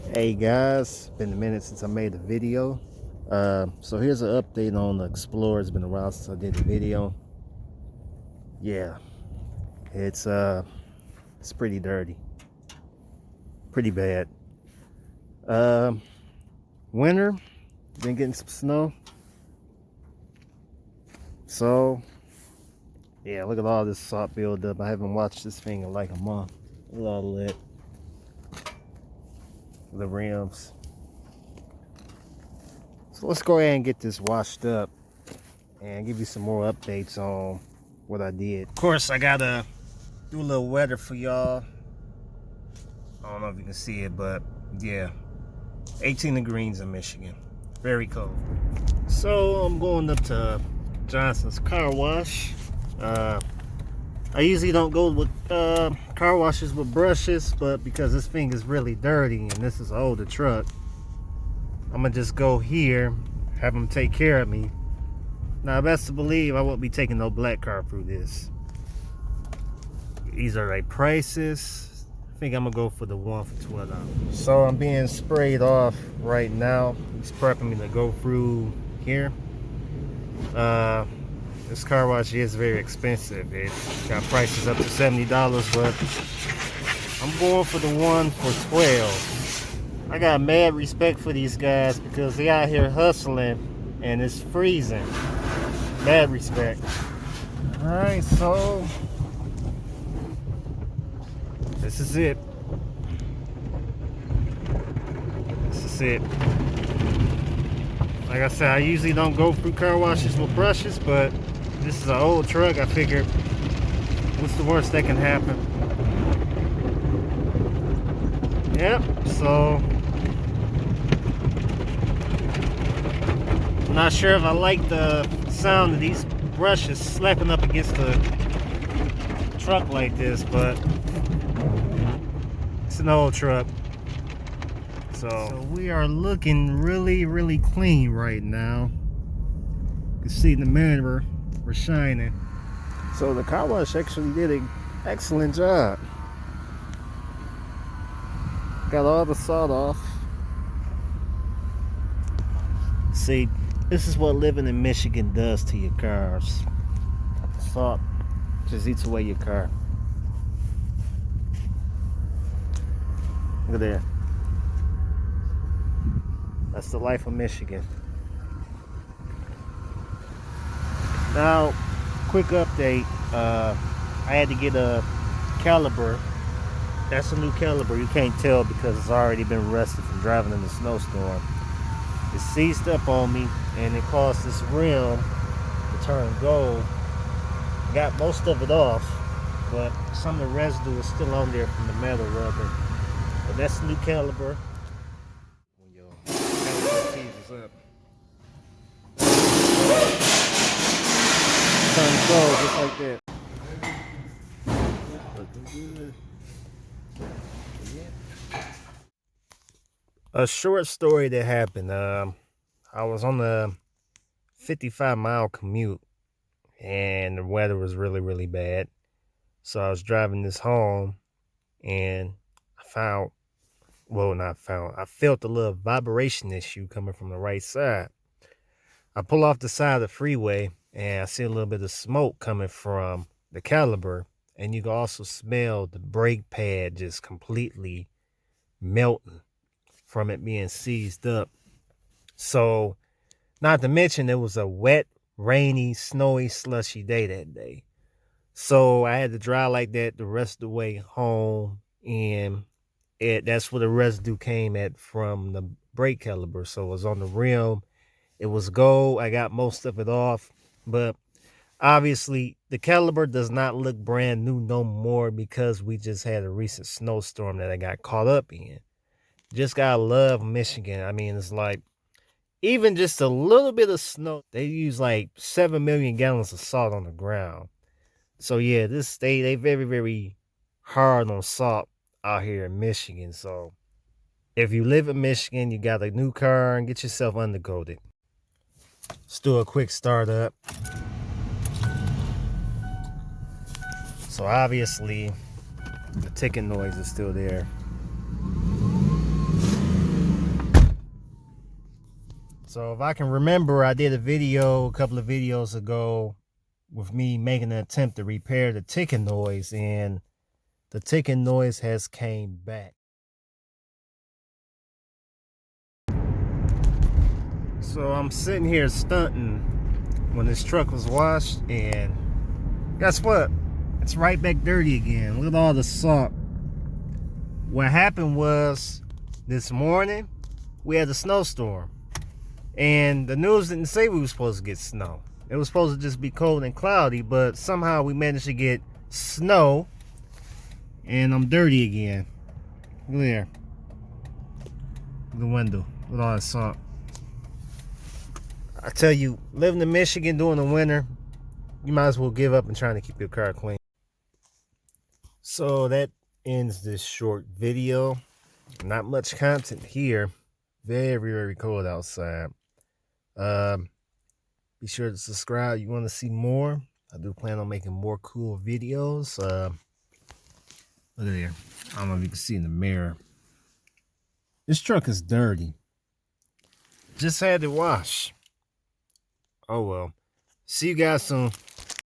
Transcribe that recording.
Hey guys, been a minute since I made a video. So here's an update on the Explorer. It's been a while since I did a video. Yeah, it's pretty dirty, pretty bad. Winter, been getting some snow. So yeah, look at all this salt buildup. I haven't watched this thing in like a month. Look at all that. The rims. So let's go ahead and get this washed up and give you some more updates on what I did. Of course, I gotta do a little weather for y'all. I don't know if you can see it, but yeah, 18 degrees in Michigan. Very cold. So I'm going up to Johnson's car wash. I usually don't go with car washes with brushes, but because this thing is really dirty and this is an older truck, I'm gonna just go here, have them take care of me. Now, best to believe I won't be taking no black car through this. These are like prices. I think I'm gonna go for the one for $12. So I'm being sprayed off right now. He's prepping me to go through here. This car wash is very expensive. It's got prices up to $70, but I'm going for the one for $12. I got mad respect for these guys because they out here hustling and it's freezing. Mad respect. Alright, so this is it. This is it. Like I said, I usually don't go through car washes with brushes, but this is an old truck. I figured, what's the worst that can happen? Yep, so I'm not sure if I like the sound of these brushes slapping up against the truck like this, but it's an old truck. So we are looking really clean right now. You can see in the mirror we're shining. So the car wash actually did an excellent job. Got all the salt off. See, this is what living in Michigan does to your cars. The salt just eats away your car. Look at that. That's the life of Michigan. Now, quick update. I had to get a Caliper. That's a new Caliper. You can't tell because it's already been rusted from driving in the snowstorm. It seized up on me and it caused this rim to turn gold. Got most of it off, but some of the residue is still on there from the metal rubber. But that's the new Caliper. When your Caliper seizes up, turns gold just like that. Looking good. Yeah. A short story that happened. I was on a 55-mile commute and the weather was really bad. So I was driving this home and I felt a little vibration issue coming from the right side. I pull off the side of the freeway and I see a little bit of smoke coming from the Caliper, and you can also smell the brake pad just completely melting from it being seized up. So, not to mention it was a wet, rainy, snowy, slushy day that day. So I had to drive like that the rest of the way home, and that's where the residue came at from the brake caliper. So it was on the rim. It was gold. I got most of it off, but obviously the caliper does not look brand new no more because we just had a recent snowstorm that I got caught up in. Just gotta love Michigan. I mean, it's like even just a little bit of snow, they use like 7 million gallons of salt on the ground. So yeah, they very hard on salt out here in Michigan. So if you live in Michigan, you got a new car, and get yourself undercoated. Let's do a quick startup. So obviously the ticking noise is still there. So if I can remember, I did a video a couple of videos ago with me making an attempt to repair the ticking noise, and the ticking noise has came back. So I'm sitting here stunting when this truck was washed, and guess what? It's right back dirty again. Look at all the salt. What happened was, this morning we had a snowstorm, and the news didn't say we were supposed to get snow. It was supposed to just be cold and cloudy, but somehow we managed to get snow, and I'm dirty again. Look there. The window with all that salt. I tell you, living in Michigan during the winter, you might as well give up and trying to keep your car clean. So that ends this short video. Not much content here. Very, very cold outside. Be sure to subscribe. You want to see more? I do plan on making more cool videos. Look at there. I don't know if you can see in the mirror. This truck is dirty. Just had to wash. Oh well. See you guys soon.